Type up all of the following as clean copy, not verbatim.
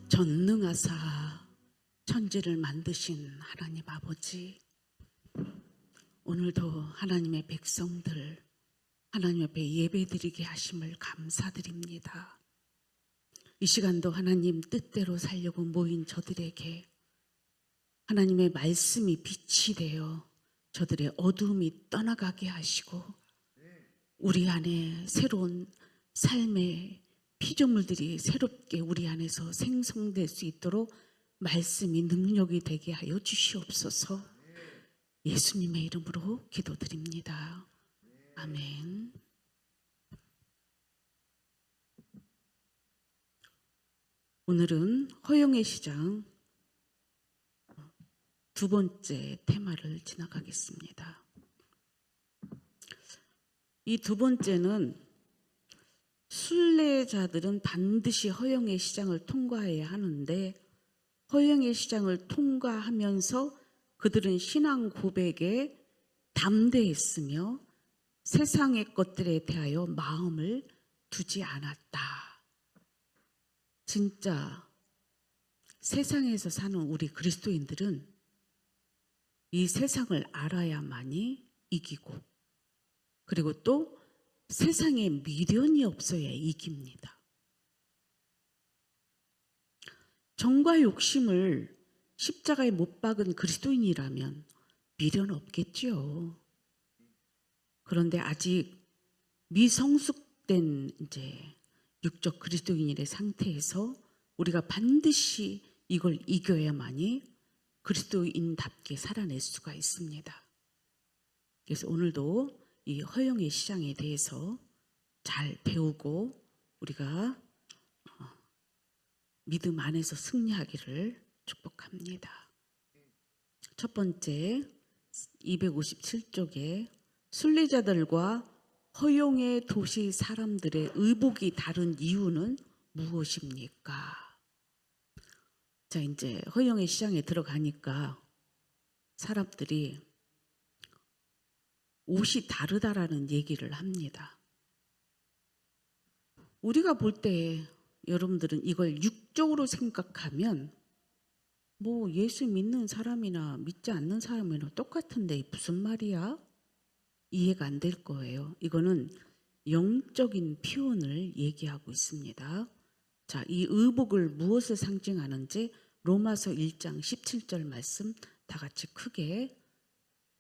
전능하사 천지를 만드신 하나님 아버지, 오늘도 하나님의 백성들 하나님 앞에 예배드리게 하심을 감사드립니다. 이 시간도 하나님 뜻대로 살려고 모인 저들에게 하나님의 말씀이 빛이 되어 저들의 어두움이 떠나가게 하시고 우리 안에 새로운 삶의 피조물들이 새롭게 우리 안에서 생성될 수 있도록 말씀이 능력이 되게 하여 주시옵소서. 예수님의 이름으로 기도드립니다. 아멘. 오늘은 허영의 시장 두 번째 테마를 지나가겠습니다. 이 두 번째는 순례자들은 반드시 허영의 시장을 통과해야 하는데 허영의 시장을 통과하면서 그들은 신앙 고백에 담대했으며 세상의 것들에 대하여 마음을 두지 않았다. 진짜 세상에서 사는 우리 그리스도인들은 이 세상을 알아야만이 이기고 그리고 또 세상에 미련이 없어야 이깁니다. 정과 욕심을 십자가에 못 박은 그리스도인이라면 미련 없겠지요. 그런데 아직 미성숙된 육적 그리스도인의 상태에서 우리가 반드시 이걸 이겨야만이 그리스도인답게 살아낼 수가 있습니다. 그래서 오늘도 이 허영의 시장에 대해서 잘 배우고 우리가 믿음 안에서 승리하기를 축복합니다. 첫 번째 257쪽에 순례자들과 허영의 도시 사람들의 의복이 다른 이유는 무엇입니까? 자, 이제 허영의 시장에 들어가니까 사람들이 옷이 다르다라는 얘기를 합니다. 우리가 볼 때 여러분들은 이걸 육적으로 생각하면 뭐 예수 믿는 사람이나 믿지 않는 사람이나 똑같은데 무슨 말이야? 이해가 안 될 거예요. 이거는 영적인 표현을 얘기하고 있습니다. 자, 이 의복을 무엇을 상징하는지 로마서 1장 17절 말씀 다 같이 크게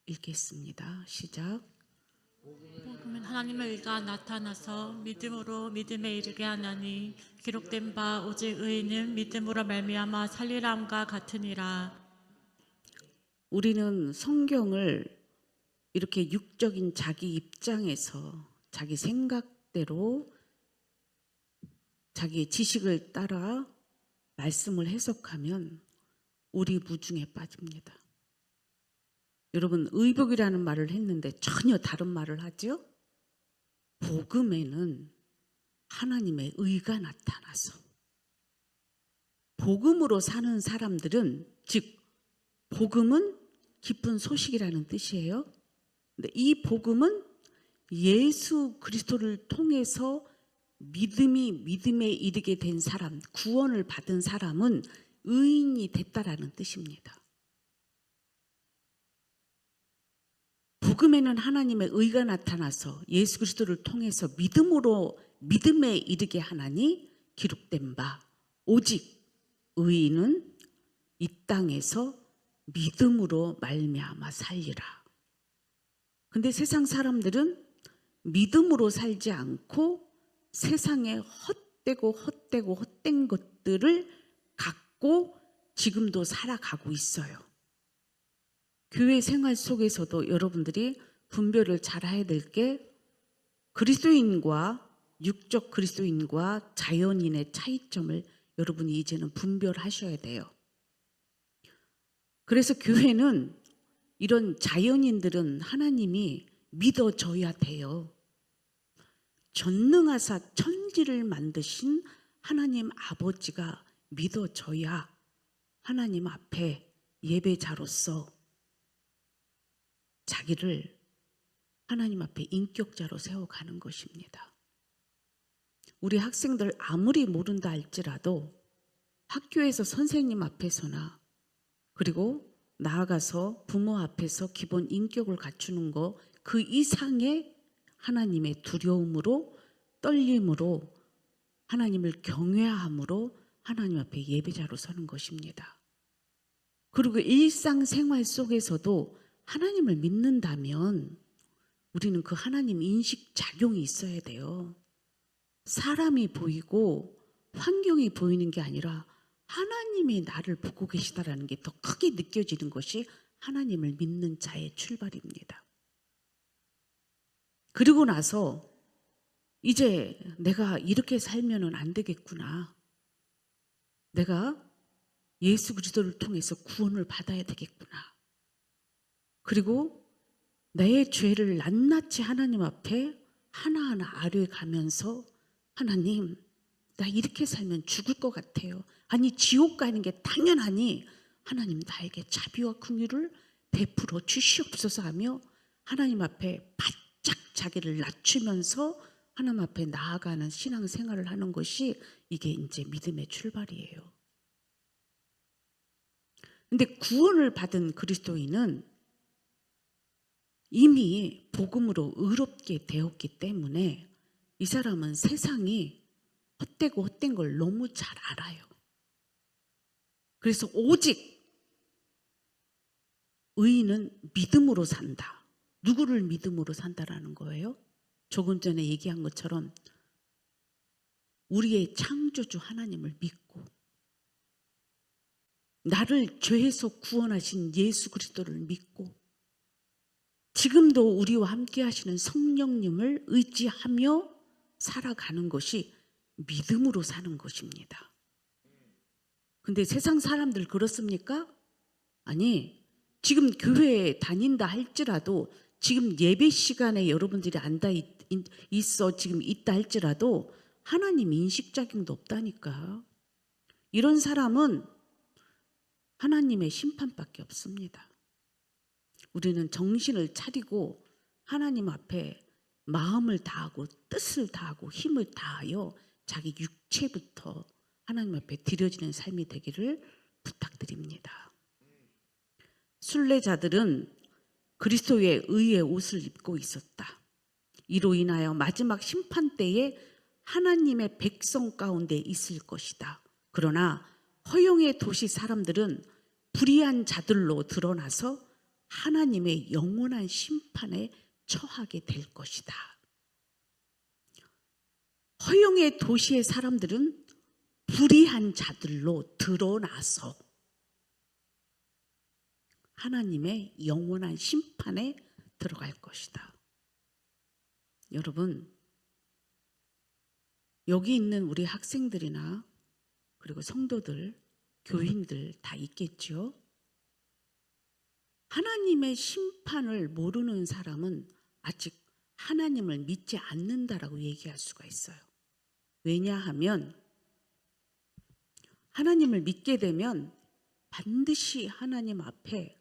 읽겠습니다. 시작. 복음은 하나님의 의가 나타나서 믿음으로 믿음에 이르게 하나니 기록된 바 오직 의인은 믿음으로 말미암아 살리람과 같으니라. 우리는 성경을 이렇게 육적인 자기 입장에서 자기 생각대로 자기의 지식을 따라 말씀을 해석하면 우리 무중에 빠집니다. 여러분, 의복이라는 말을 했는데 전혀 다른 말을 하죠? 복음에는 하나님의 의가 나타나서 복음으로 사는 사람들은, 즉 복음은 기쁜 소식이라는 뜻이에요. 근데 이 복음은 예수 그리스도를 통해서 믿음에 이르게 된 사람, 구원을 받은 사람은 의인이 됐다라는 뜻입니다. 복음에는 하나님의 의가 나타나서 예수 그리스도를 통해서 믿음에 이르게 하나니 기록된 바 오직 의인은 이 땅에서 믿음으로 말미암아 살리라. 근데 세상 사람들은 믿음으로 살지 않고 세상에 헛된 것들을 갖고 지금도 살아가고 있어요. 교회 생활 속에서도 여러분들이 분별을 잘 해야 될 게 그리스도인과 육적 그리스도인과 자연인의 차이점을 여러분이 이제는 분별하셔야 돼요. 그래서 교회는 이런 자연인들은 하나님이 믿어져야 돼요. 전능하사 천지를 만드신 하나님 아버지가 믿어져야 하나님 앞에 예배자로서 자기를 하나님 앞에 인격자로 세워가는 것입니다. 우리 학생들 아무리 모른다 할지라도 학교에서 선생님 앞에서나 그리고 나아가서 부모 앞에서 기본 인격을 갖추는 거 그 이상의 하나님의 두려움으로 떨림으로 하나님을 경외함으로 하나님 앞에 예배자로 서는 것입니다. 그리고 일상생활 속에서도 하나님을 믿는다면 우리는 그 하나님 인식 작용이 있어야 돼요. 사람이 보이고 환경이 보이는 게 아니라 하나님이 나를 보고 계시다라는 게 더 크게 느껴지는 것이 하나님을 믿는 자의 출발입니다. 그리고 나서 이제 내가 이렇게 살면은 안 되겠구나. 내가 예수 그리스도를 통해서 구원을 받아야 되겠구나. 그리고 내 죄를 낱낱이 하나님 앞에 하나하나 아뢰가면서 하나님, 나 이렇게 살면 죽을 것 같아요. 아니 지옥 가는 게 당연하니 하나님 나에게 자비와 긍휼을 베풀어 주시옵소서 하며 하나님 앞에 바짝 자기를 낮추면서 하나님 앞에 나아가는 신앙생활을 하는 것이 이게 이제 믿음의 출발이에요. 근데 구원을 받은 그리스도인은 이미 복음으로 의롭게 되었기 때문에 이 사람은 세상이 헛되고 헛된 걸 너무 잘 알아요. 그래서 오직 의인은 믿음으로 산다. 누구를 믿음으로 산다라는 거예요? 조금 전에 얘기한 것처럼 우리의 창조주 하나님을 믿고 나를 죄에서 구원하신 예수 그리스도를 믿고 지금도 우리와 함께 하시는 성령님을 의지하며 살아가는 것이 믿음으로 사는 것입니다. 근데 세상 사람들 그렇습니까? 아니, 지금 교회에 다닌다 할지라도 지금 예배 시간에 여러분들이 앉아 있어 지금 있다 할지라도 하나님 인식작용도 없다니까. 이런 사람은 하나님의 심판밖에 없습니다. 우리는 정신을 차리고 하나님 앞에 마음을 다하고 뜻을 다하고 힘을 다하여 자기 육체부터 하나님 앞에 드려지는 삶이 되기를 부탁드립니다. 순례자들은 그리스도의 의의 옷을 입고 있었다. 이로 인하여 마지막 심판 때에 하나님의 백성 가운데 있을 것이다. 그러나 허용의 도시 사람들은 불의한 자들로 드러나서 하나님의 영원한 심판에 처하게 될 것이다. 허용의 도시의 사람들은 불의한 자들로 드러나서 하나님의 영원한 심판에 들어갈 것이다. 여러분, 여기 있는 우리 학생들이나 그리고 성도들, 교인들 다 있겠죠. 하나님의 심판을 모르는 사람은 아직 하나님을 믿지 않는다라고 얘기할 수가 있어요. 왜냐하면 하나님을 믿게 되면 반드시 하나님 앞에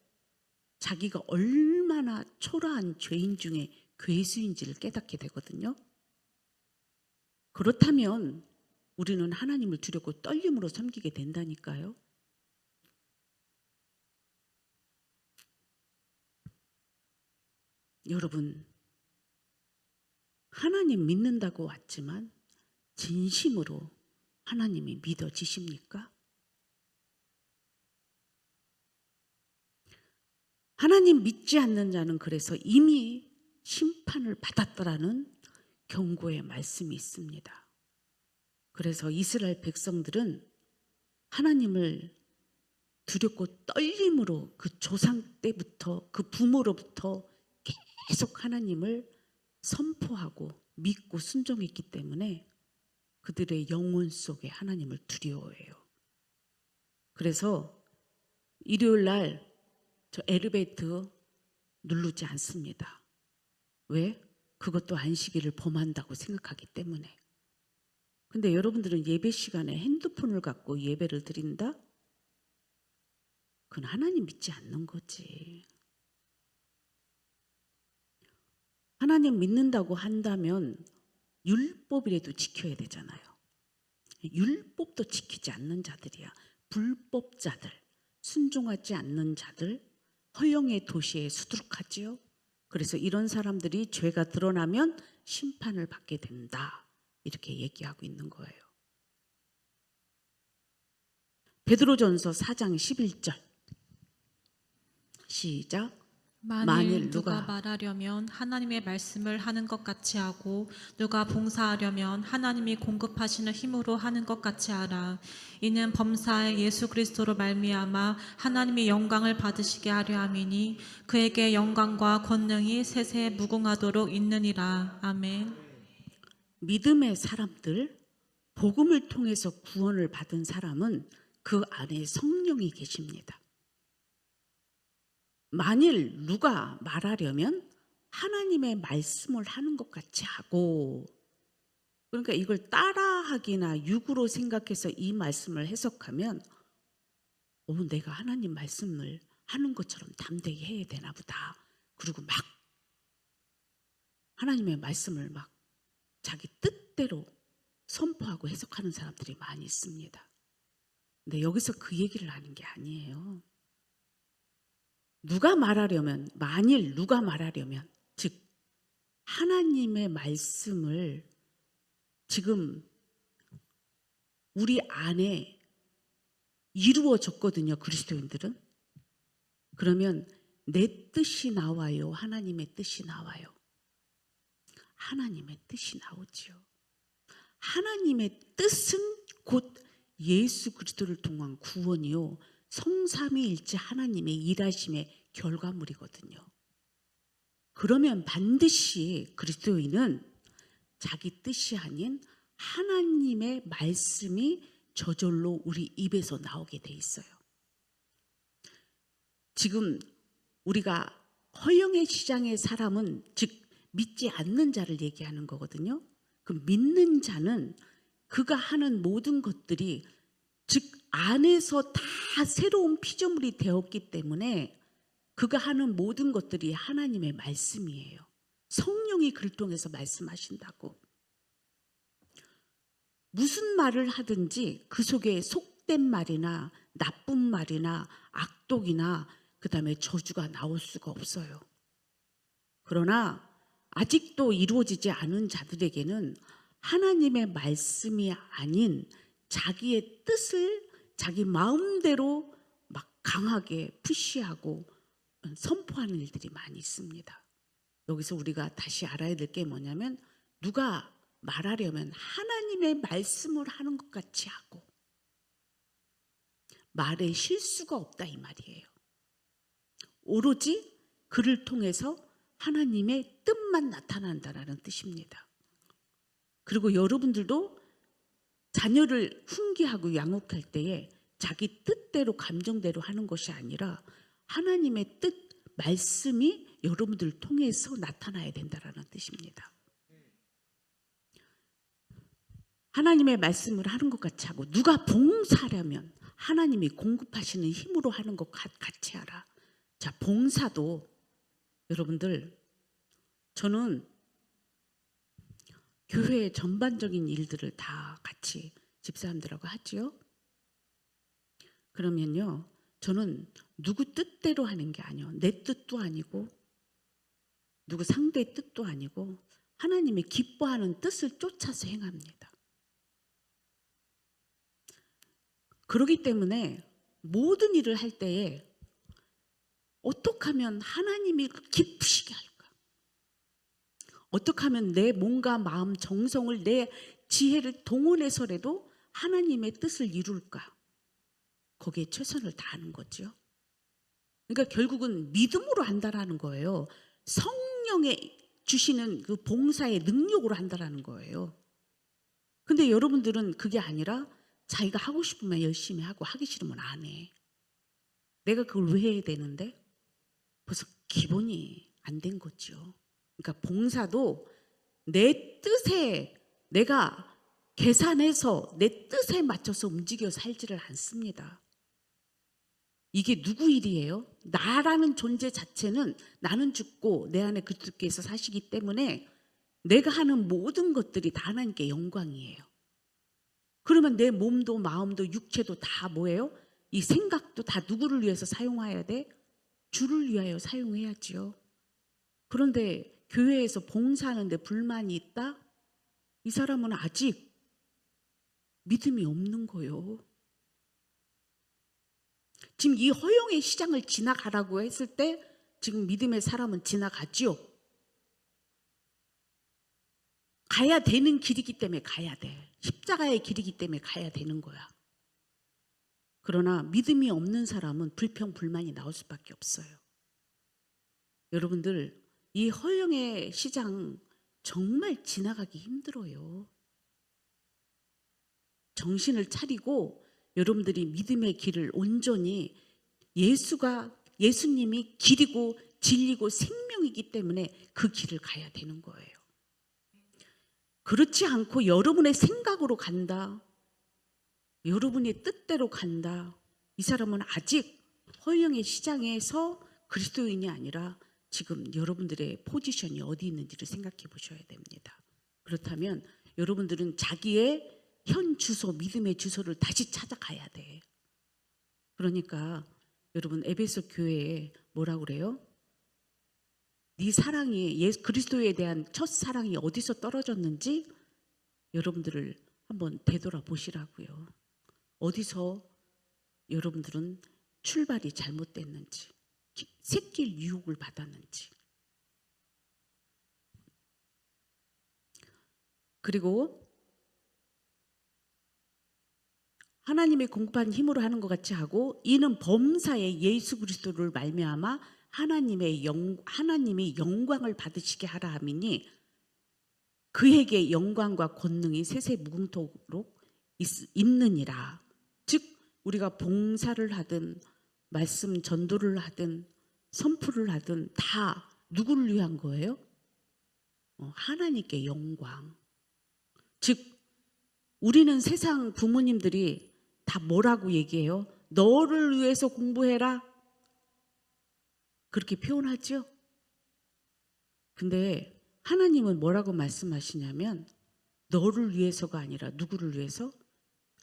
자기가 얼마나 초라한 죄인 중에 괴수인지를 깨닫게 되거든요. 그렇다면 우리는 하나님을 두렵고 떨림으로 섬기게 된다니까요. 여러분, 하나님 믿는다고 왔지만 진심으로 하나님이 믿어지십니까? 하나님 믿지 않는 자는 그래서 이미 심판을 받았다라는 경고의 말씀이 있습니다. 그래서 이스라엘 백성들은 하나님을 두렵고 떨림으로 그 조상 때부터 그 부모로부터 계속 하나님을 선포하고 믿고 순종했기 때문에 그들의 영혼 속에 하나님을 두려워해요. 그래서 일요일 날 저 엘리베이터 누르지 않습니다. 왜? 그것도 안식일을 범한다고 생각하기 때문에. 근데 여러분들은 예배 시간에 핸드폰을 갖고 예배를 드린다? 그건 하나님 믿지 않는 거지. 하나님 믿는다고 한다면 율법이라도 지켜야 되잖아요. 율법도 지키지 않는 자들이야. 불법자들, 순종하지 않는 자들, 허영의 도시에 수두룩하지요. 그래서 이런 사람들이 죄가 드러나면 심판을 받게 된다. 이렇게 얘기하고 있는 거예요. 베드로전서 4장 11절 시작. 만일 누가 말하려면 하나님의 말씀을 하는 것 같이 하고 누가 봉사하려면 하나님이 공급하시는 힘으로 하는 것 같이 하라. 이는 범사에 예수 그리스도로 말미암아 하나님이 영광을 받으시게 하려 함이니 그에게 영광과 권능이 세세 무궁하도록 있느니라. 아멘. 믿음의 사람들, 복음을 통해서 구원을 받은 사람은 그 안에 성령이 계십니다. 만일 누가 말하려면 하나님의 말씀을 하는 것 같이 하고, 그러니까 이걸 따라하기나 육으로 생각해서 이 말씀을 해석하면 내가 하나님 말씀을 하는 것처럼 담대히 해야 되나 보다. 그리고 막 하나님의 말씀을 막 자기 뜻대로 선포하고 해석하는 사람들이 많이 있습니다. 근데 여기서 그 얘기를 하는 게 아니에요. 누가 말하려면, 만일 누가 말하려면, 즉 하나님의 말씀을 지금 우리 안에 이루어졌거든요. 그리스도인들은. 그러면 내 뜻이 나와요? 하나님의 뜻이 나와요? 하나님의 뜻이 나오지요. 하나님의 뜻은 곧 예수 그리스도를 통한 구원이요, 성삼위일체 하나님의 일하심의 결과물이거든요. 그러면 반드시 그리스도인은 자기 뜻이 아닌 하나님의 말씀이 저절로 우리 입에서 나오게 돼 있어요. 지금 우리가 허영의 시장의 사람은 즉 믿지 않는 자를 얘기하는 거거든요. 그 믿는 자는 그가 하는 모든 것들이 즉 안에서 다 새로운 피조물이 되었기 때문에 그가 하는 모든 것들이 하나님의 말씀이에요. 성령이 그를 통해서 말씀하신다고. 무슨 말을 하든지 그 속에 속된 말이나 나쁜 말이나 악독이나 그다음에 저주가 나올 수가 없어요. 그러나 아직도 이루어지지 않은 자들에게는 하나님의 말씀이 아닌 자기의 뜻을 자기 마음대로 막 강하게 푸시하고 선포하는 일들이 많이 있습니다. 여기서 우리가 다시 알아야 될 게 뭐냐면, 누가 말하려면 하나님의 말씀을 하는 것 같이 하고 말에 실수가 없다 이 말이에요. 오로지 그를 통해서 하나님의 뜻만 나타난다라는 뜻입니다. 그리고 여러분들도 자녀를 훈계하고 양육할 때에 자기 뜻대로 감정대로 하는 것이 아니라 하나님의 뜻, 말씀이 여러분들을 통해서 나타나야 된다라는 뜻입니다. 하나님의 말씀을 하는 것 같이 하고, 누가 봉사하려면 하나님이 공급하시는 힘으로 하는 것 같이 하라. 자, 봉사도 여러분들, 저는 교회의 전반적인 일들을 다 같이 집사람들하고 하지요. 그러면요, 저는 누구 뜻대로 하는 게 아니에요. 내 뜻도 아니고 누구 상대의 뜻도 아니고 하나님이 기뻐하는 뜻을 쫓아서 행합니다. 그렇기 때문에 모든 일을 할 때에 어떻게 하면 하나님이 기쁘시게 할까? 어떻게 하면 내 몸과 마음, 정성을, 내 지혜를 동원해서라도 하나님의 뜻을 이룰까? 거기에 최선을 다하는 거죠. 그러니까 결국은 믿음으로 한다라는 거예요. 성령의 주시는 그 봉사의 능력으로 한다라는 거예요. 근데 여러분들은 그게 아니라 자기가 하고 싶으면 열심히 하고 하기 싫으면 안 해. 내가 그걸 왜 해야 되는데? 벌써 기본이 안 된 거죠. 그러니까 봉사도 내 뜻에 내가 계산해서 내 뜻에 맞춰서 움직여 살지를 않습니다. 이게 누구 일이에요? 나라는 존재 자체는 나는 죽고 내 안에 그리스도께서 사시기 때문에 내가 하는 모든 것들이 다 하나님께 영광이에요. 그러면 내 몸도 마음도 육체도 다 뭐예요? 이 생각도 다 누구를 위해서 사용해야 돼? 주를 위하여 사용해야지요. 그런데 교회에서 봉사하는데 불만이 있다? 이 사람은 아직 믿음이 없는 거예요. 지금 이 허영의 시장을 지나가라고 했을 때 지금 믿음의 사람은 지나가지요. 가야 되는 길이기 때문에 가야 돼. 십자가의 길이기 때문에 가야 되는 거야. 그러나 믿음이 없는 사람은 불평, 불만이 나올 수밖에 없어요. 여러분들, 이 허영의 시장 정말 지나가기 힘들어요. 정신을 차리고 여러분들이 믿음의 길을 온전히 예수님이 길이고 진리고 생명이기 때문에 그 길을 가야 되는 거예요. 그렇지 않고 여러분의 생각으로 간다. 여러분의 뜻대로 간다. 이 사람은 아직 허영의 시장에서 그리스도인이 아니라 지금 여러분들의 포지션이 어디 있는지를 생각해 보셔야 됩니다. 그렇다면 여러분들은 자기의 현 주소, 믿음의 주소를 다시 찾아가야 돼. 그러니까 여러분 에베소 교회에 뭐라고 그래요? 네 사랑이 그리스도에 대한 첫 사랑이 어디서 떨어졌는지 여러분들을 한번 되돌아보시라고요. 어디서 여러분들은 출발이 잘못됐는지, 새길 유혹을 받았는지. 그리고 하나님의 공급한 힘으로 하는 것 같이 하고 이는 범사에 예수 그리스도를 말미암아 하나님이 영광을 받으시게 하라 함이니 그에게 영광과 권능이 세세 무궁토록 있느니라. 즉 우리가 봉사를 하든 말씀 전도를 하든 선포를 하든 다 누구를 위한 거예요? 하나님께 영광. 즉 우리는 세상 부모님들이 다 뭐라고 얘기해요? 너를 위해서 공부해라. 그렇게 표현하죠. 근데 하나님은 뭐라고 말씀하시냐면 너를 위해서가 아니라 누구를 위해서?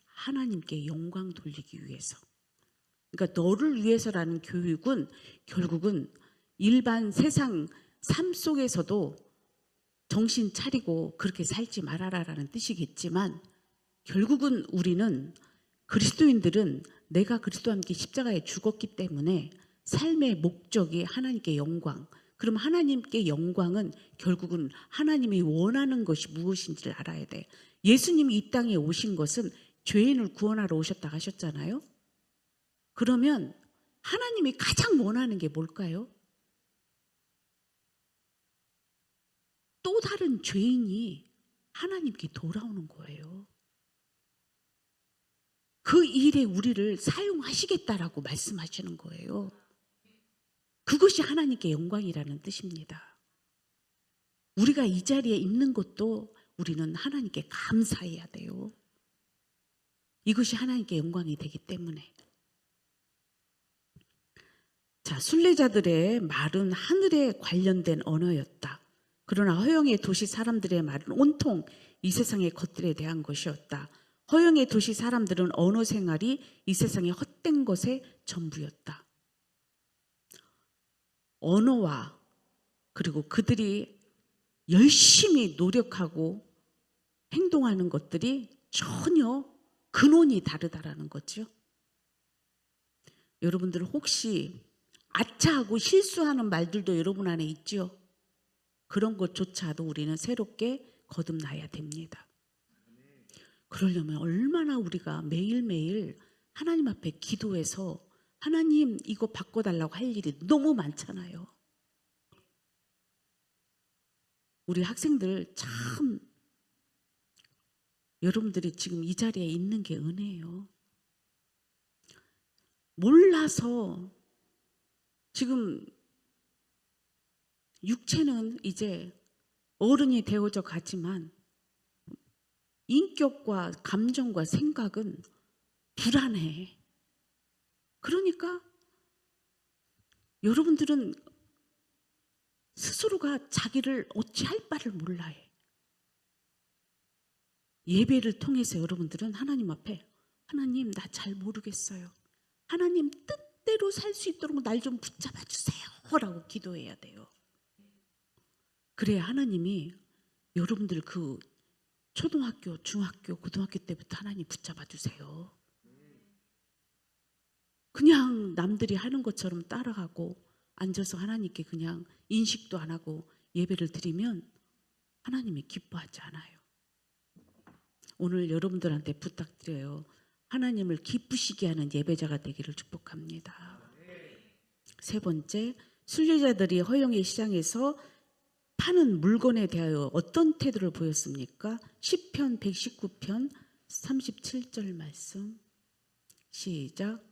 하나님께 영광 돌리기 위해서. 그러니까 너를 위해서라는 교육은 결국은 일반 세상 삶 속에서도 정신 차리고 그렇게 살지 말아라라는 뜻이겠지만 결국은 우리는 그리스도인들은 내가 그리스도와 함께 십자가에 죽었기 때문에 삶의 목적이 하나님께 영광. 그럼 하나님께 영광은 결국은 하나님이 원하는 것이 무엇인지를 알아야 돼. 예수님이 이 땅에 오신 것은 죄인을 구원하러 오셨다 하셨잖아요. 그러면 하나님이 가장 원하는 게 뭘까요? 또 다른 죄인이 하나님께 돌아오는 거예요. 그 일에 우리를 사용하시겠다라고 말씀하시는 거예요. 그것이 하나님께 영광이라는 뜻입니다. 우리가 이 자리에 있는 것도 우리는 하나님께 감사해야 돼요. 이것이 하나님께 영광이 되기 때문에. 자, 순례자들의 말은 하늘에 관련된 언어였다. 그러나 허영의 도시 사람들의 말은 온통 이 세상의 것들에 대한 것이었다. 허영의 도시 사람들은 언어 생활이 이 세상의 헛된 것의 전부였다. 언어와 그리고 그들이 열심히 노력하고 행동하는 것들이 전혀 근원이 다르다라는 거죠. 여러분들 혹시 아차하고 실수하는 말들도 여러분 안에 있죠? 그런 것조차도 우리는 새롭게 거듭나야 됩니다. 그러려면 얼마나 우리가 매일매일 하나님 앞에 기도해서 하나님 이거 바꿔달라고 할 일이 너무 많잖아요. 우리 학생들 참 여러분들이 지금 이 자리에 있는 게 은혜예요. 몰라서 지금 육체는 이제 어른이 되어져 가지만 인격과 감정과 생각은 불안해. 그러니까 여러분들은 스스로가 자기를 어찌할 바를 몰라 해. 예배를 통해서 여러분들은 하나님 앞에 하나님 나 잘 모르겠어요. 하나님 뜻대로 살 수 있도록 날 좀 붙잡아 주세요 라고 기도해야 돼요. 그래야 하나님이 여러분들 그 초등학교, 중학교, 고등학교 때부터 하나님 붙잡아 주세요. 그냥 남들이 하는 것처럼 따라가고 앉아서 하나님께 그냥 인식도 안 하고 예배를 드리면 하나님이 기뻐하지 않아요. 오늘 여러분들한테 부탁드려요. 하나님을 기쁘시게 하는 예배자가 되기를 축복합니다. 세 번째, 순례자들이 허영의 시장에서 파는 물건에 대하여 어떤 태도를 보였습니까? 시편 119편 37절 말씀 시작.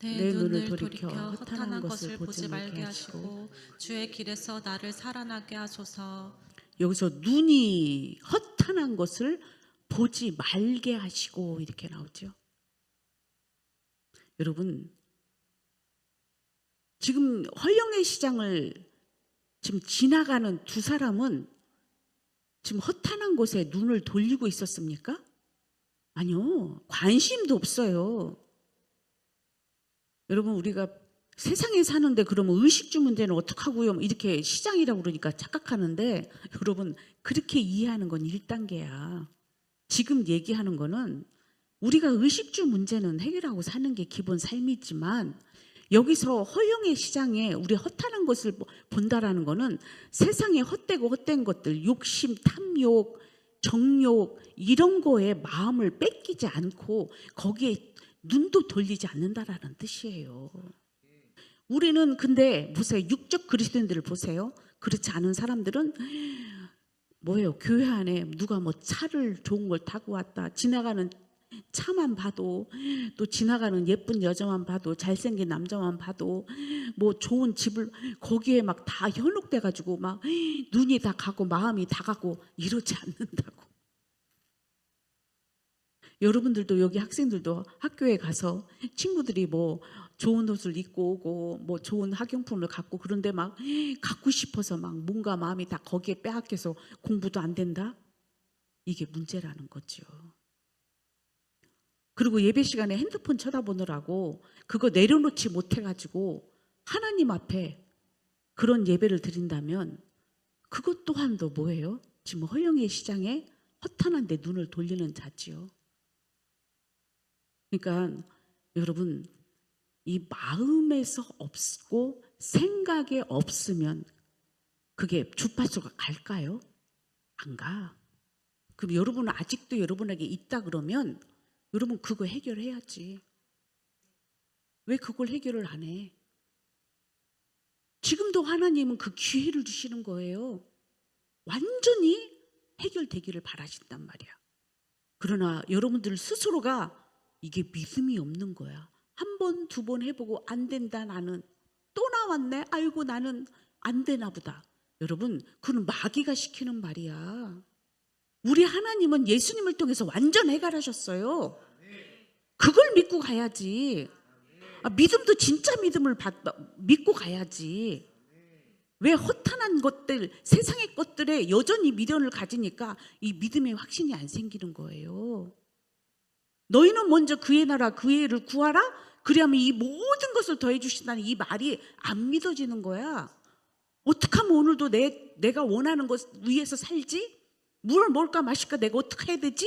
내 눈을 돌이켜 허탄한 것을 보지 말게 하시고 주의 길에서 나를 살아나게 하소서. 여기서 눈이 허탄한 것을 보지 말게 하시고 이렇게 나오죠. 여러분 지금 허영의 시장을 지금 지나가는 두 사람은 지금 허탄한 곳에 눈을 돌리고 있었습니까? 아니요. 관심도 없어요. 여러분 우리가 세상에 사는데 그러면 의식주 문제는 어떡하고요? 이렇게 시장이라고 그러니까 착각하는데 여러분 그렇게 이해하는 건 1단계야. 지금 얘기하는 거는 우리가 의식주 문제는 해결하고 사는 게 기본 삶이지만 여기서 허영의 시장에 우리 허탄한 것을 본다라는 거는 세상에 헛되고 헛된 것들, 욕심, 탐욕, 정욕 이런 거에 마음을 뺏기지 않고 거기에 눈도 돌리지 않는다라는 뜻이에요. 우리는 근데 보세요. 육적 그리스도인들을 보세요. 그렇지 않은 사람들은 뭐예요? 교회 안에 누가 뭐 차를 좋은 걸 타고 왔다. 지나가는 차만 봐도 또 지나가는 예쁜 여자만 봐도 잘생긴 남자만 봐도 뭐 좋은 집을 거기에 막 다 현혹돼 가지고 막 눈이 다 가고 마음이 다 가고 이러지 않는다고. 여러분들도 여기 학생들도 학교에 가서 친구들이 뭐 좋은 옷을 입고 오고 뭐 좋은 학용품을 갖고 그런데 막 갖고 싶어서 막 뭔가 마음이 다 거기에 빼앗겨서 공부도 안 된다? 이게 문제라는 거죠. 그리고 예배 시간에 핸드폰 쳐다보느라고 그거 내려놓지 못해가지고 하나님 앞에 그런 예배를 드린다면 그것 또한도 뭐예요? 지금 허영의 시장에 허탄한 데 눈을 돌리는 자지요. 그러니까 여러분 이 마음에서 없고 생각에 없으면 그게 주파수가 갈까요? 안 가. 그럼 여러분은 아직도 여러분에게 있다 그러면 여러분 그거 해결해야지. 왜 그걸 해결을 안 해? 지금도 하나님은 그 기회를 주시는 거예요. 완전히 해결되기를 바라신단 말이야. 그러나 여러분들 스스로가 이게 믿음이 없는 거야. 한 번, 두 번 해보고 안 된다 나는. 또 나왔네. 아이고 나는 안 되나 보다. 여러분 그건 마귀가 시키는 말이야. 우리 하나님은 예수님을 통해서 완전 해결하셨어요. 그걸 믿고 가야지. 믿음도 진짜 믿음을 믿고 가야지. 왜 허탄한 것들, 세상의 것들에 여전히 미련을 가지니까 이 믿음의 확신이 안 생기는 거예요. 너희는 먼저 그의 나라 그의 의를 구하라. 그래야만 이 모든 것을 더해 주신다는 이 말이 안 믿어지는 거야. 어떻게 하면 오늘도 내가 원하는 것 위해서 살지? 뭘 먹을까 마실까 내가 어떻게 해야 되지?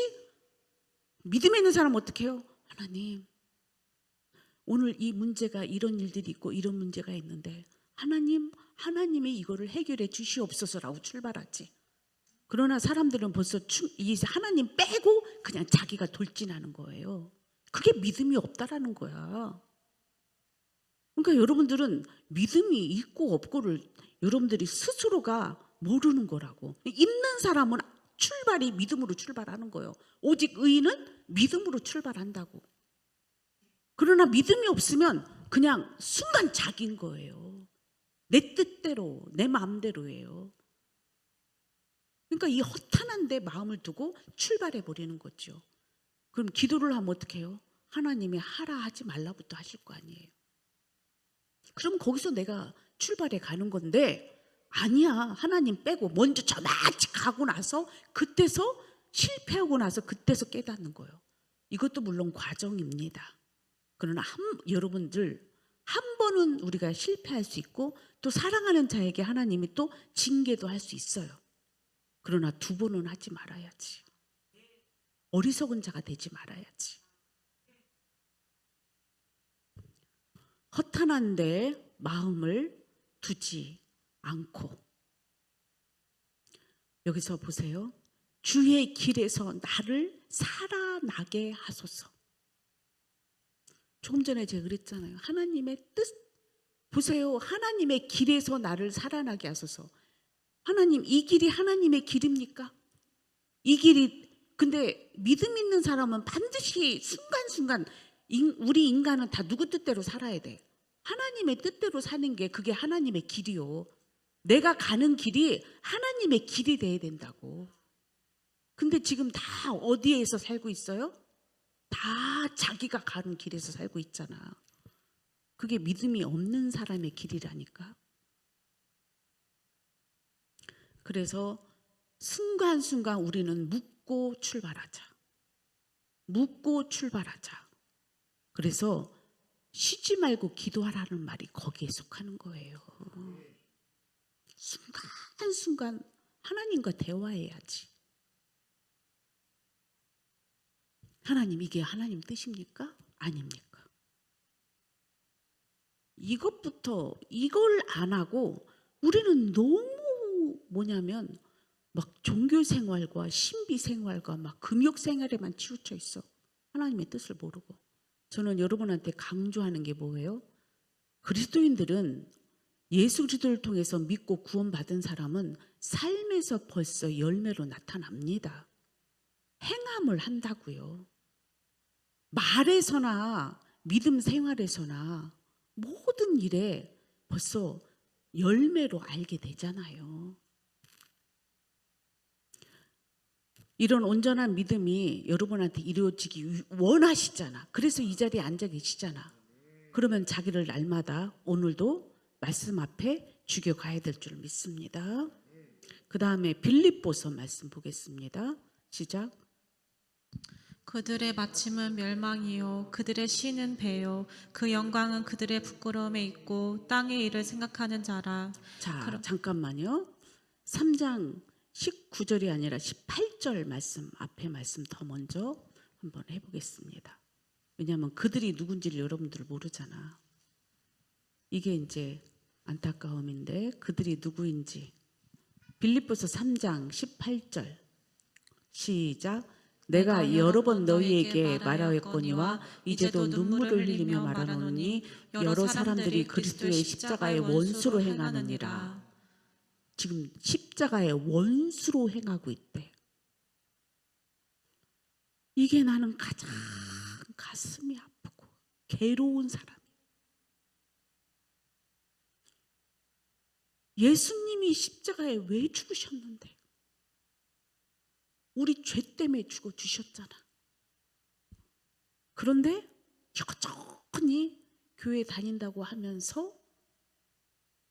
믿음에 있는 사람은 어떻게 해요? 하나님 오늘 이 문제가 이런 일들이 있고 이런 문제가 있는데 하나님이 이거를 해결해 주시옵소서라고 출발하지. 그러나 사람들은 벌써 이 하나님 빼고 그냥 자기가 돌진하는 거예요. 그게 믿음이 없다라는 거야. 그러니까 여러분들은 믿음이 있고 없고를 여러분들이 스스로가 모르는 거라고. 있는 사람은 출발이 믿음으로 출발하는 거예요. 오직 의인은 믿음으로 출발한다고. 그러나 믿음이 없으면 그냥 순간 자기인 거예요. 내 뜻대로 내 마음대로예요. 그러니까 이 허탄한 데 마음을 두고 출발해 버리는 거죠. 그럼 기도를 하면 어떻게 해요? 하나님이 하라 하지 말라부터 하실 거 아니에요. 그럼 거기서 내가 출발해 가는 건데 아니야. 하나님 빼고 먼저 저마치 가고 나서 그때서 실패하고 나서 그때서 깨닫는 거예요. 이것도 물론 과정입니다. 그러나 여러분들 한 번은 우리가 실패할 수 있고 또 사랑하는 자에게 하나님이 또 징계도 할 수 있어요. 그러나 두 번은 하지 말아야지. 어리석은 자가 되지 말아야지. 허탄한 데 마음을 두지 않고, 여기서 보세요. 주의 길에서 나를 살아나게 하소서. 조금 전에 제가 그랬잖아요. 하나님의 뜻 보세요. 하나님의 길에서 나를 살아나게 하소서. 하나님, 이 길이 하나님의 길입니까? 이 길이, 근데 믿음 있는 사람은 반드시 순간순간 우리 인간은 다 누구 뜻대로 살아야 돼. 하나님의 뜻대로 사는 게 그게 하나님의 길이요. 내가 가는 길이 하나님의 길이 돼야 된다고. 근데 지금 다 어디에서 살고 있어요? 다 자기가 가는 길에서 살고 있잖아. 그게 믿음이 없는 사람의 길이라니까. 그래서 순간순간 우리는 묻고 출발하자. 묻고 출발하자. 그래서 쉬지 말고 기도하라는 말이 거기에 속하는 거예요. 순간순간 하나님과 대화해야지. 하나님, 이게 하나님 뜻입니까? 아닙니까? 이것부터, 이걸 안 하고 우리는 너무 뭐냐면 막 종교 생활과 신비 생활과 막 금욕 생활에만 치우쳐 있어. 하나님의 뜻을 모르고. 저는 여러분한테 강조하는 게 뭐예요? 그리스도인들은 예수 그리스도를 통해서 믿고 구원받은 사람은 삶에서 벌써 열매로 나타납니다. 행함을 한다고요. 말에서나 믿음 생활에서나 모든 일에 벌써 열매로 알게 되잖아요. 이런 온전한 믿음이 여러분한테 이루어지기 원하시잖아. 그래서 이 자리에 앉아 계시잖아. 그러면 자기를 날마다 오늘도 말씀 앞에 죽여가야 될 줄 믿습니다. 그 다음에 빌립보서 말씀 보겠습니다. 시작. 그들의 마침은 멸망이요 그들의 시는 배요 그 영광은 그들의 부끄러움에 있고 땅의 일을 생각하는 자라. 자, 잠깐만요. 3장 19절이 아니라 18절 말씀, 앞에 말씀 더 먼저 한번 해보겠습니다. 왜냐하면 그들이 누군지를 여러분들 모르잖아. 이게 이제 안타까움인데 그들이 누구인지. 빌립보서 3장 18절 시작. 내가 여러 번 너희에게 말하였거니와 이제도 눈물을 흘리며 말하노니 여러 사람들이 그리스도의 십자가의 원수로 행하느니라. 지금 십자가의 원수로 행하고 있대. 이게 나는 가장 가슴이 아프고 괴로운 사람이에요. 예수님이 십자가에 왜 죽으셨는데? 우리 죄 때문에 죽어주셨잖아. 그런데 여전히 교회 다닌다고 하면서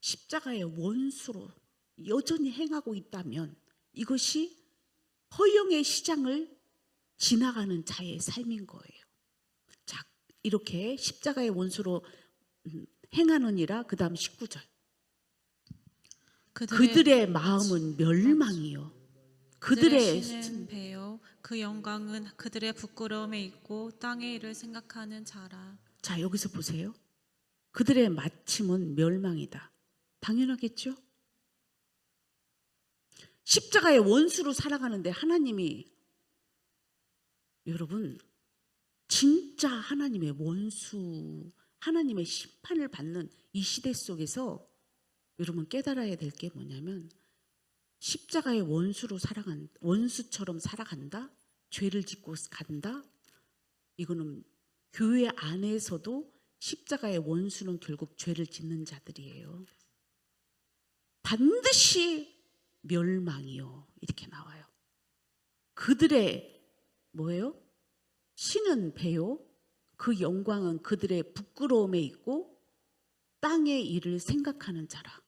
십자가의 원수로 여전히 행하고 있다면 이것이 허영의 시장을 지나가는 자의 삶인 거예요. 자, 이렇게 십자가의 원수로 행하느니라. 그 다음 19절. 그들의 마음은 멸망이요 그들의 시는 배요 그 영광은 그들의 부끄러움에 있고 땅의 일을 생각하는 자라. 자, 여기서 보세요. 그들의 마침은 멸망이다. 당연하겠죠? 십자가의 원수로 살아가는데 하나님이, 여러분, 진짜 하나님의 원수, 하나님의 심판을 받는 이 시대 속에서 여러분 깨달아야 될 게 뭐냐면 십자가의 원수처럼 살아간다? 죄를 짓고 간다? 이거는 교회 안에서도 십자가의 원수는 결국 죄를 짓는 자들이에요. 반드시 멸망이요. 이렇게 나와요. 그들의 뭐예요? 신은 배요. 그 영광은 그들의 부끄러움에 있고 땅의 일을 생각하는 자라.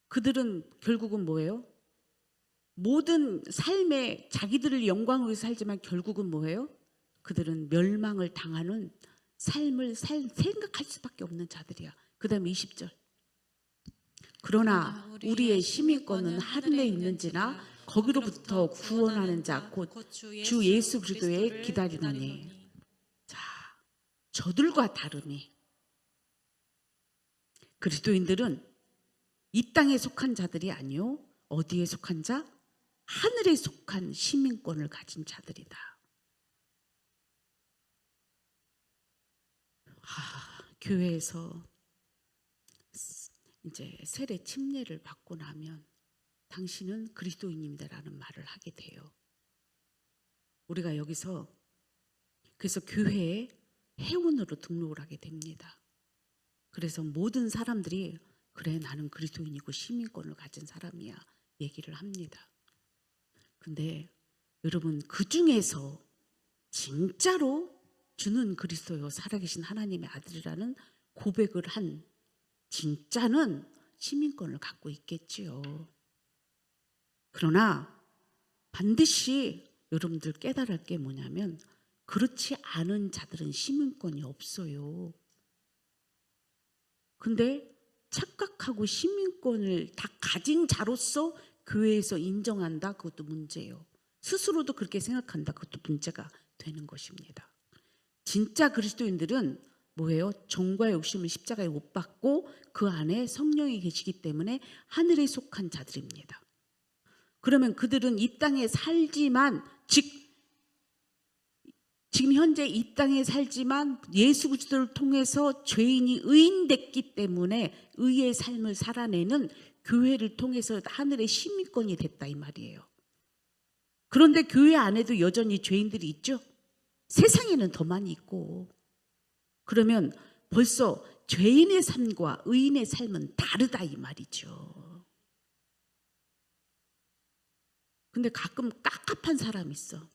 그들은 결국은 뭐예요? 모든 삶에 자기들을 영광을 위해서 살지만 결국은 뭐예요? 그들은 멸망을 당하는 삶을 생각할 수밖에 없는 자들이야. 그 다음에 20절. 그러나 우리의 시민권은 하늘에 있는지나 거기로부터 구원하는 자 곧 주 예수 그리스도의 기다리노니. 자, 저들과 다르니 그리스도인들은 이 땅에 속한 자들이 아니요 어디에 속한 자? 하늘에 속한 시민권을 가진 자들이다. 교회에서 이제 세례 침례를 받고 나면 당신은 그리스도인입니다라는 말을 하게 돼요. 우리가 여기서 그래서 교회에 회원으로 등록을 하게 됩니다. 그래서 모든 사람들이 그래 나는 그리스도인이고 시민권을 가진 사람이야 얘기를 합니다. 근데 여러분 그 중에서 진짜로 주는 그리스도요 살아계신 하나님의 아들이라는 고백을 한 진짜는 시민권을 갖고 있겠지요. 그러나 반드시 여러분들 깨달을 게 뭐냐면 그렇지 않은 자들은 시민권이 없어요. 근데 착각하고 시민권을 다 가진 자로서 교회에서 인정한다? 그것도 문제예요. 스스로도 그렇게 생각한다? 그것도 문제가 되는 것입니다. 진짜 그리스도인들은 뭐예요? 정과 욕심을 십자가에 못 박고 그 안에 성령이 계시기 때문에 하늘에 속한 자들입니다. 그러면 그들은 이 땅에 살지만 지금 현재 이 땅에 살지만 예수 그리스도를 통해서 죄인이 의인됐기 때문에 의의 삶을 살아내는 교회를 통해서 하늘의 시민권이 됐다 이 말이에요. 그런데 교회 안에도 여전히 죄인들이 있죠. 세상에는 더 많이 있고. 그러면 벌써 죄인의 삶과 의인의 삶은 다르다 이 말이죠. 근데 가끔 깝깝한 사람이 있어.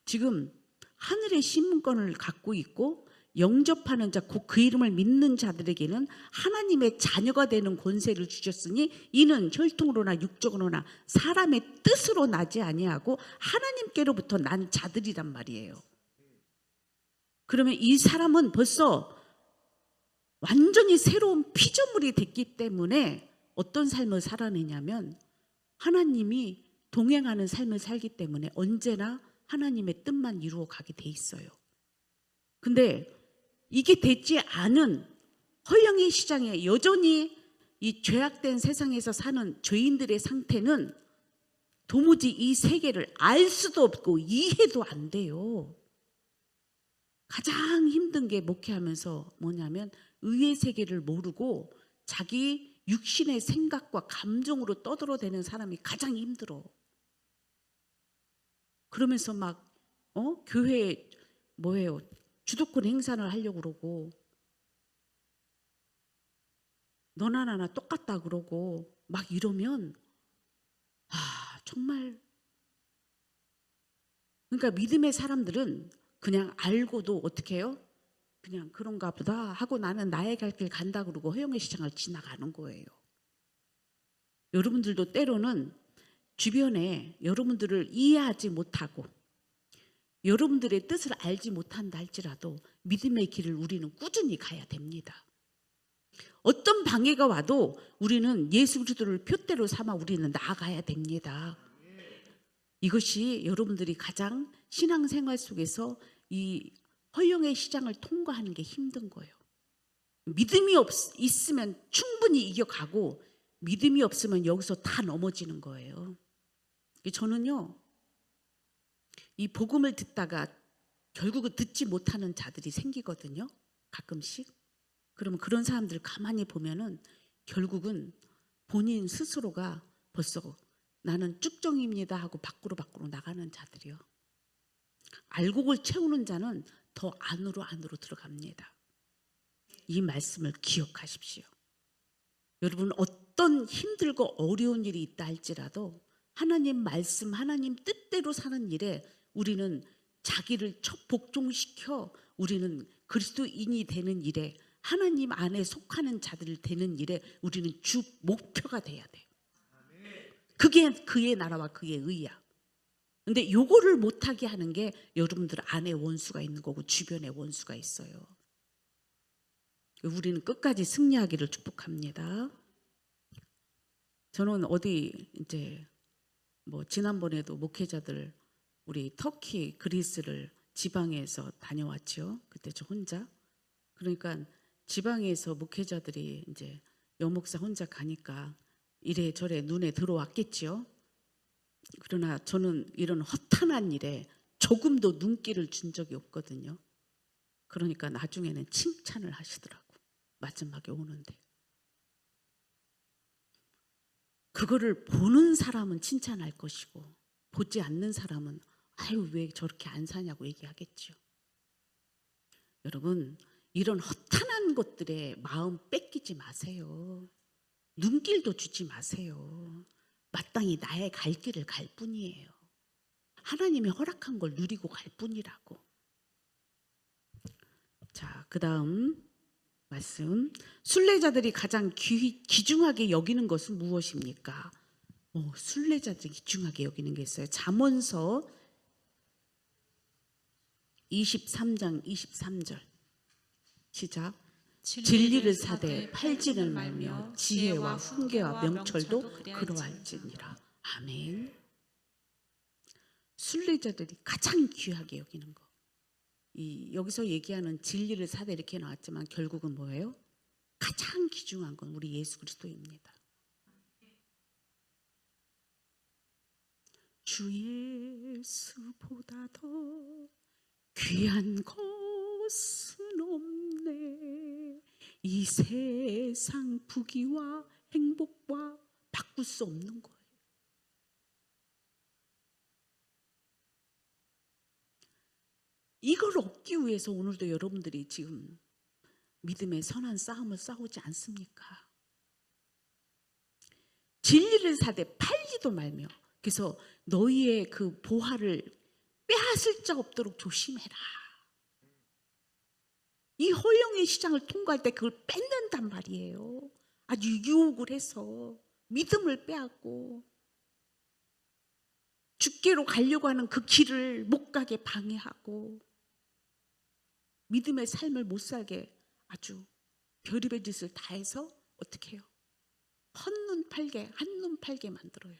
지금 하늘의 시민권을 갖고 있고 영접하는 자, 곧 그 이름을 믿는 자들에게는 하나님의 자녀가 되는 권세를 주셨으니 이는 혈통으로나 육적으로나 사람의 뜻으로 나지 아니하고 하나님께로부터 난 자들이란 말이에요. 그러면 이 사람은 벌써 완전히 새로운 피조물이 됐기 때문에 어떤 삶을 살아내냐면 하나님이 동행하는 삶을 살기 때문에 언제나 하나님의 뜻만 이루어 가게 돼 있어요. 근데 이게 되지 않은 허영의 시장에 여전히 이 죄악된 세상에서 사는 죄인들의 상태는 도무지 이 세계를 알 수도 없고 이해도 안 돼요. 가장 힘든 게 목회하면서 뭐냐면 의의 세계를 모르고 자기 육신의 생각과 감정으로 떠들어대는 사람이 가장 힘들어. 그러면서 막 교회에 뭐예요? 주도권 행사를 하려고 그러고 너나 나나 똑같다 그러고 막 이러면 정말 그러니까 믿음의 사람들은 그냥 알고도 어떻게 해요? 그냥 그런가 보다 하고 나는 나의 갈 길 간다 그러고 허영의 시장을 지나가는 거예요. 여러분들도 때로는 주변에 여러분들을 이해하지 못하고 여러분들의 뜻을 알지 못한다 할지라도 믿음의 길을 우리는 꾸준히 가야 됩니다. 어떤 방해가 와도 우리는 예수 그리스도를 표대로 삼아 우리는 나아가야 됩니다. 이것이 여러분들이 가장 신앙생활 속에서 이 허영의 시장을 통과하는 게 힘든 거예요. 믿음이 있으면 충분히 이겨가고 믿음이 없으면 여기서 다 넘어지는 거예요. 저는요, 이 복음을 듣다가 결국은 듣지 못하는 자들이 생기거든요. 가끔씩. 그러면 그런 사람들 가만히 보면은 결국은 본인 스스로가 벌써 나는 쭉정입니다 하고 밖으로 나가는 자들이요. 알곡을 채우는 자는 더 안으로 들어갑니다. 이 말씀을 기억하십시오. 여러분 어떤 힘들고 어려운 일이 있다 할지라도 하나님 말씀, 하나님 뜻대로 사는 일에 우리는 자기를 복종시켜 우리는 그리스도인이 되는 일에 하나님 안에 속하는 자들 되는 일에 우리는 주 목표가 돼야 돼요. 그게 그의 나라와 그의 의야. 근데 요거를 못하게 하는 게 여러분들 안에 원수가 있는 거고 주변에 원수가 있어요. 우리는 끝까지 승리하기를 축복합니다. 저는 어디 이제 뭐 지난번에도 목회자들 우리 터키, 그리스를 지방에서 다녀왔죠. 그때 저 혼자. 그러니까 지방에서 목회자들이 이제 여목사 혼자 가니까 이래저래 눈에 들어왔겠죠. 그러나 저는 이런 허탄한 일에 조금도 눈길을 준 적이 없거든요. 그러니까 나중에는 칭찬을 하시더라고. 마지막에 오는데. 그거를 보는 사람은 칭찬할 것이고 보지 않는 사람은 아유 왜 저렇게 안 사냐고 얘기하겠죠. 여러분 이런 허탄한 것들에 마음 뺏기지 마세요. 눈길도 주지 마세요. 마땅히 나의 갈 길을 갈 뿐이에요. 하나님이 허락한 걸 누리고 갈 뿐이라고. 자, 그 다음 말씀. 순례자들이 가장 귀중하게 여기는 것은 무엇입니까? 순례자들이 귀중하게 여기는 게 있어요. 잠언서 23장 23절 시작. 진리를 사되 팔지를 말며 지혜와 훈계와 명철도 그러할지니라. 아멘. 순례자들이 가장 귀하게 여기는 거. 여기서 얘기하는 진리를 사되 이렇게 나왔지만 결국은 뭐예요? 가장 귀중한 건 우리 예수 그리스도입니다. 주 예수보다 더 귀한 것은 없네. 이 세상 부귀와 행복과 바꿀 수 없는 거예요. 이걸 얻기 위해서 오늘도 여러분들이 지금 믿음의 선한 싸움을 싸우지 않습니까? 진리를 사되 팔지도 말며 그래서 너희의 그 보화를 빼앗을 자 없도록 조심해라. 이 허영의 시장을 통과할 때 그걸 뺏는단 말이에요. 아주 유혹을 해서 믿음을 빼앗고 주께로 가려고 하는 그 길을 못 가게 방해하고 믿음의 삶을 못 살게 아주 별의별 짓을 다 해서 어떻게 해요? 한눈 팔게 만들어요.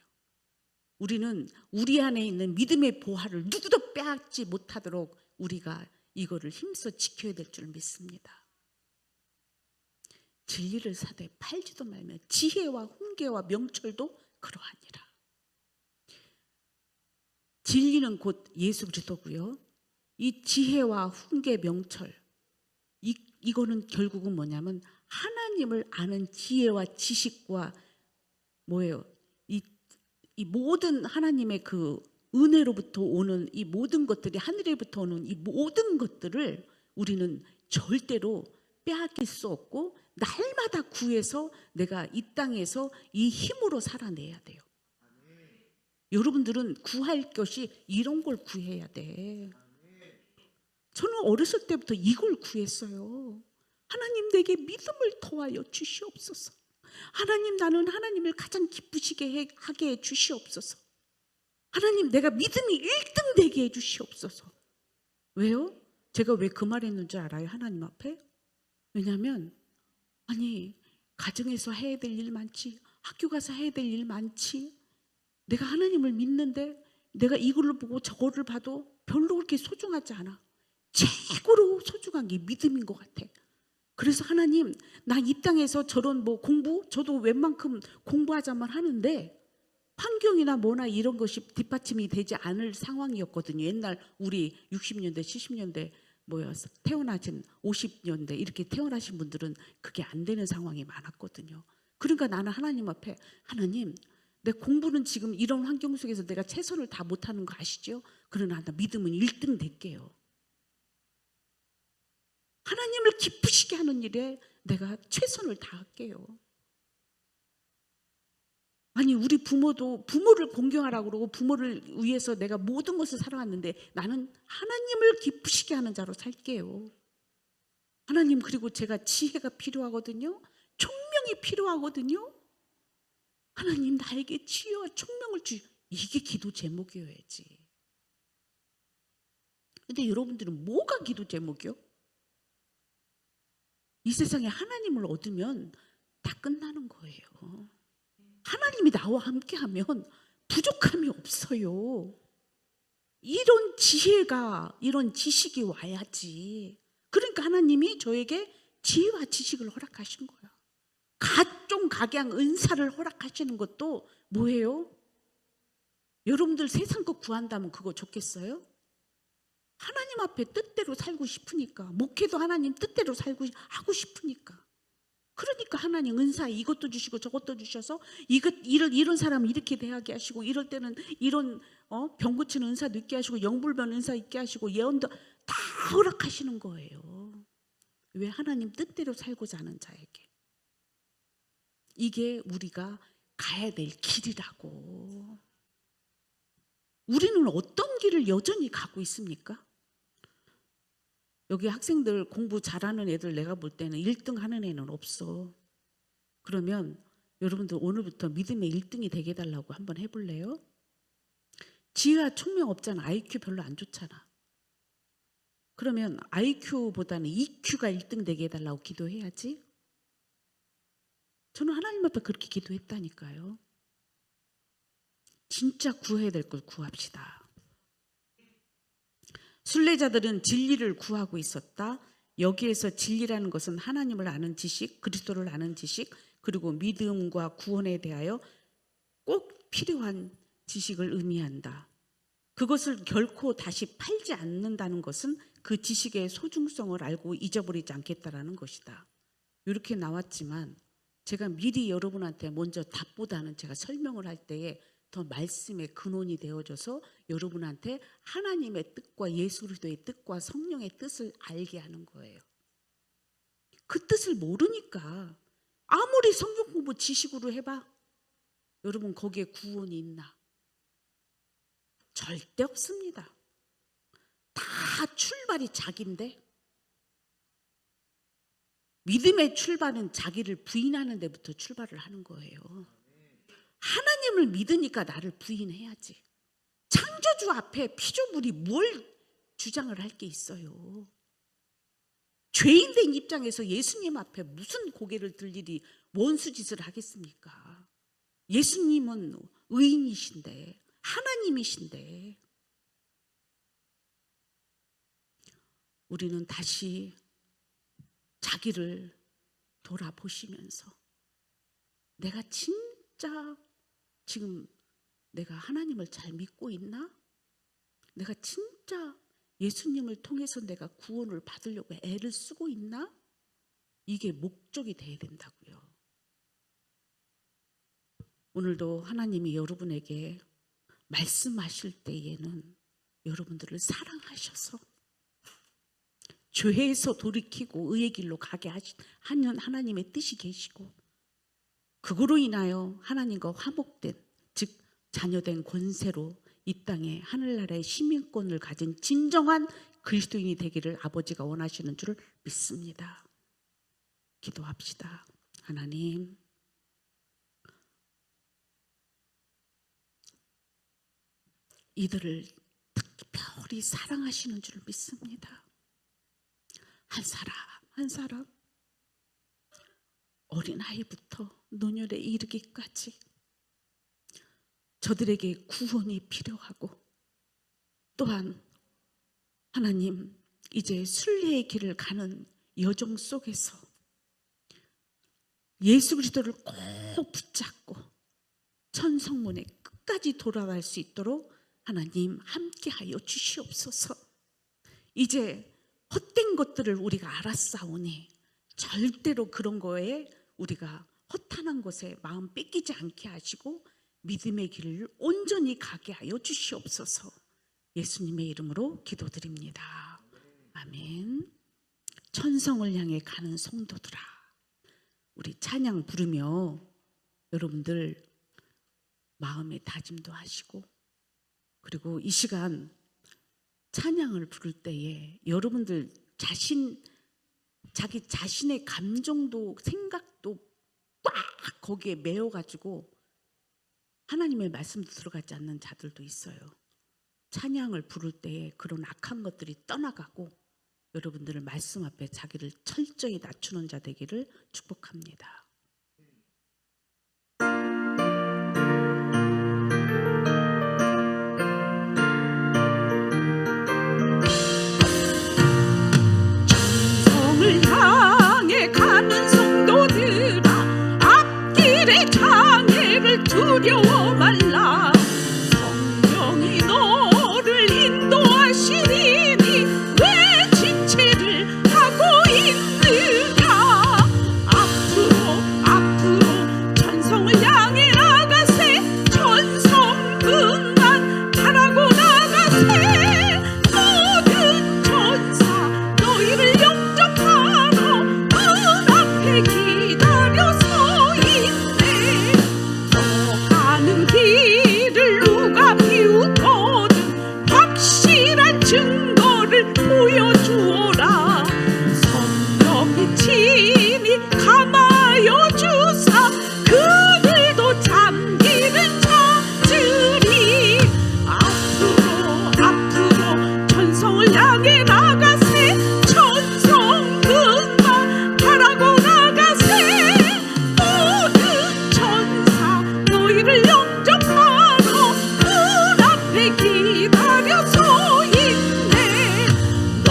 우리는 우리 안에 있는 믿음의 보화를 누구도 빼앗지 못하도록 우리가 이거를 힘써 지켜야 될 줄 믿습니다. 진리를 사되 팔지도 말며 지혜와 훈계와 명철도 그러하니라. 진리는 곧 예수 그리스도고요. 이 지혜와 훈계, 명철 이거는 결국은 뭐냐면 하나님을 아는 지혜와 지식과 뭐예요? 이 모든 하나님의 그 은혜로부터 오는 이 모든 것들이 하늘에부터 오는 이 모든 것들을 우리는 절대로 빼앗길 수 없고 날마다 구해서 내가 이 땅에서 이 힘으로 살아내야 돼요. 여러분들은 구할 것이 이런 걸 구해야 돼. 저는 어렸을 때부터 이걸 구했어요. 하나님 내게 믿음을 더하여 주시옵소서. 하나님 나는 하나님을 가장 기쁘시게 하게 해 주시옵소서. 하나님 내가 믿음이 1등 되게 해 주시옵소서. 왜요? 제가 왜 그 말 했는 줄 알아요? 하나님 앞에? 왜냐하면 아니 가정에서 해야 될 일 많지, 학교 가서 해야 될 일 많지, 내가 하나님을 믿는데 내가 이걸로 보고 저거를 봐도 별로 그렇게 소중하지 않아. 최고로 소중한 게 믿음인 것 같아. 그래서 하나님 나 이 땅에서 저런 뭐 공부 저도 웬만큼 공부하자만 하는데 환경이나 뭐나 이런 것이 뒷받침이 되지 않을 상황이었거든요. 옛날 우리 60년대 70년대 태어나신 50년대 이렇게 태어나신 분들은 그게 안 되는 상황이 많았거든요. 그러니까 나는 하나님 앞에 하나님 내 공부는 지금 이런 환경 속에서 내가 최선을 다 못하는 거 아시죠? 그러나 나 믿음은 1등 될게요. 하나님을 기쁘시게 하는 일에 내가 최선을 다할게요. 아니 우리 부모도 부모를 공경하라고 그러고 부모를 위해서 내가 모든 것을 살아왔는데 나는 하나님을 기쁘시게 하는 자로 살게요. 하나님 그리고 제가 지혜가 필요하거든요. 총명이 필요하거든요. 하나님 나에게 지혜와 총명을 이게 기도 제목이어야지. 근데 여러분들은 뭐가 기도 제목이요? 이 세상에 하나님을 얻으면 다 끝나는 거예요. 하나님이 나와 함께하면 부족함이 없어요. 이런 지혜가, 이런 지식이 와야지. 그러니까 하나님이 저에게 지혜와 지식을 허락하신 거야. 각종 각양 은사를 허락하시는 것도 뭐예요? 여러분들 세상 거 구한다면 그거 좋겠어요? 하나님 앞에 뜻대로 살고 싶으니까, 목회도 하나님 뜻대로 하고 싶으니까. 그러니까 하나님 은사 이것도 주시고 저것도 주셔서 이런 사람 이렇게 대하게 하시고, 이럴 때는 이런 병 고치는 은사 있게 하시고, 영불변 은사 있게 하시고, 예언도 다 허락하시는 거예요. 왜? 하나님 뜻대로 살고자 하는 자에게. 이게 우리가 가야 될 길이라고. 우리는 어떤 길을 여전히 가고 있습니까? 여기 학생들 공부 잘하는 애들 내가 볼 때는 1등 하는 애는 없어. 그러면 여러분들 오늘부터 믿음의 1등이 되게 해달라고 한번 해볼래요? 지혜와 총명 없잖아. IQ 별로 안 좋잖아. 그러면 IQ보다는 EQ가 1등 되게 해달라고 기도해야지. 저는 하나님 앞에 그렇게 기도했다니까요. 진짜 구해야 될 걸 구합시다. 순례자들은 진리를 구하고 있었다. 여기에서 진리라는 것은 하나님을 아는 지식, 그리스도를 아는 지식, 그리고 믿음과 구원에 대하여 꼭 필요한 지식을 의미한다. 그것을 결코 다시 팔지 않는다는 것은 그 지식의 소중성을 알고 잊어버리지 않겠다라는 것이다. 이렇게 나왔지만 제가 미리 여러분한테 먼저 답보다는 제가 설명을 할 때에 더 말씀의 근원이 되어줘서 여러분한테 하나님의 뜻과 예수 그리스도의 뜻과 성령의 뜻을 알게 하는 거예요. 그 뜻을 모르니까 아무리 성경 공부 지식으로 해봐. 여러분 거기에 구원이 있나? 절대 없습니다. 다 출발이 자기인데, 믿음의 출발은 자기를 부인하는 데부터 출발을 하는 거예요. 하나님을 믿으니까 나를 부인해야지. 창조주 앞에 피조물이 뭘 주장을 할 게 있어요. 죄인된 입장에서 예수님 앞에 무슨 고개를 들 일이 원수짓을 하겠습니까? 예수님은 의인이신데, 하나님이신데. 우리는 다시 자기를 돌아보시면서 내가 진짜 지금 내가 하나님을 잘 믿고 있나? 내가 진짜 예수님을 통해서 내가 구원을 받으려고 애를 쓰고 있나? 이게 목적이 돼야 된다고요. 오늘도 하나님이 여러분에게 말씀하실 때에는 여러분들을 사랑하셔서 죄에서 돌이키고 의의 길로 가게 하는 하나님의 뜻이 계시고, 그거로 인하여 하나님과 화목된, 즉 자녀된 권세로 이 땅에 하늘나라의 시민권을 가진 진정한 그리스도인이 되기를 아버지가 원하시는 줄 믿습니다. 기도합시다. 하나님, 이들을 특별히 사랑하시는 줄 믿습니다. 한 사람 한 사람, 어린아이부터 노년에 이르기까지 저들에게 구원이 필요하고, 또한 하나님 이제 순례의 길을 가는 여정 속에서 예수 그리스도를 꼭 붙잡고 천성문에 끝까지 돌아갈 수 있도록 하나님 함께하여 주시옵소서. 이제 헛된 것들을 우리가 알았사오니 절대로 그런 거에 우리가 허탄한 것에 마음 뺏기지 않게 하시고 믿음의 길을 온전히 가게 하여 주시옵소서. 예수님의 이름으로 기도드립니다. 아멘. 천성을 향해 가는 성도들아, 우리 찬양 부르며 여러분들 마음의 다짐도 하시고, 그리고 이 시간 찬양을 부를 때에 여러분들 자기 자신의 감정도 생각도 꽉 거기에 메어가지고 하나님의 말씀도 들어가지 않는 자들도 있어요. 찬양을 부를 때에 그런 악한 것들이 떠나가고 여러분들을 말씀 앞에 자기를 철저히 낮추는 자 되기를 축복합니다. 성을 향해 가는 성도들아, 앞길의 장애를 두려워 말라. 성령이 너를 인도하시리니 왜 지체를 하고 있느냐. 앞으로 천성을 향해 나가세. 천성문만 바라고 나가세. 모든 천사 너희를 영접하러 문 앞에 기다려 서 있네. 너 가는 길을 누가 비우거든 확실한 증거를 보여주어라. 성령이 친히 감하여 주사 그들도 잠기를 찾으리. 앞으로 천성을 향해 나가세. 천성문만 바라고 나가세. 모든 천사 너희를 영접하러 문 앞에 기다려 서 있네. 너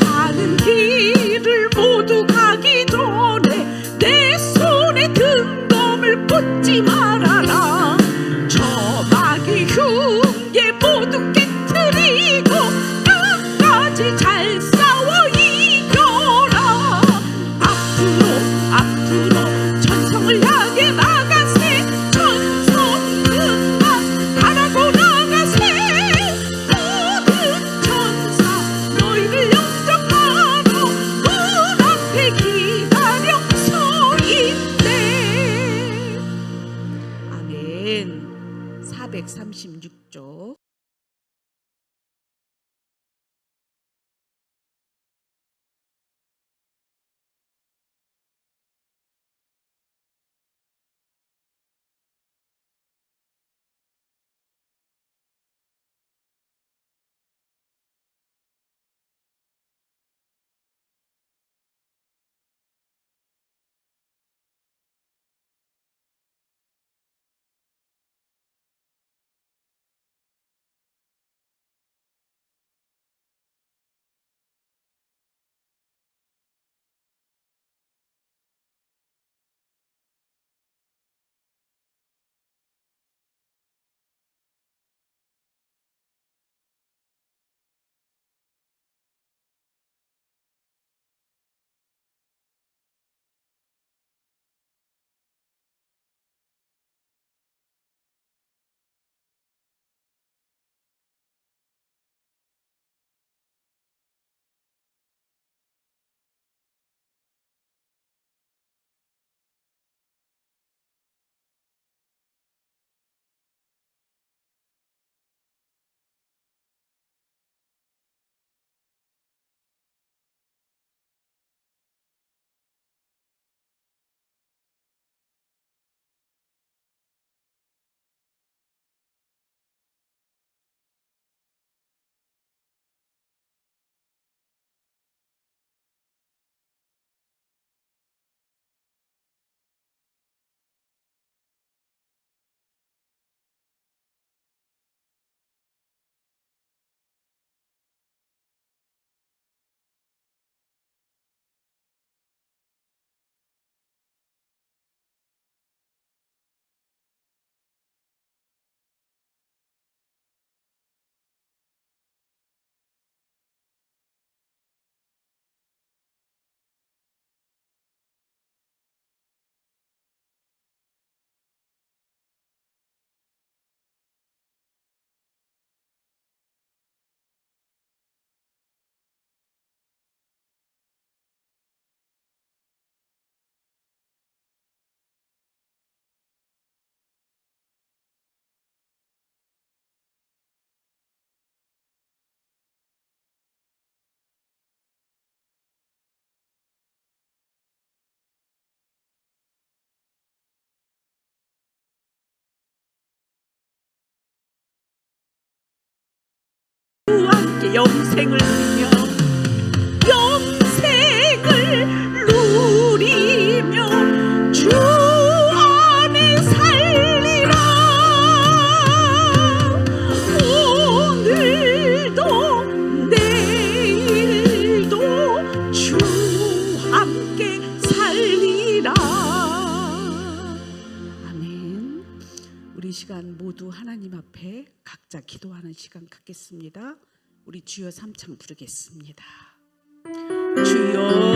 가는 길을 모두 가기 전에 내 손에 등검을 꽂지 말아라. 저 마귀 흉계 모두 깨트리고 끝까지 잘 싸워 이겨라. 앞으로 천성을 향해 나가세. 천성문만 바라고 나가세. 모든 천사 너희를 영접하러 문 앞에 기다려 서 있네. 아멘. 436쪽. 영생을 누리며 주 안에 살리라. 오늘도 내일도 주 함께 살리라. 아멘. 우리 시간 모두 하나님 앞에 각자 기도하는 시간 갖겠습니다. 우리 주여 삼참 부르겠습니다. 주여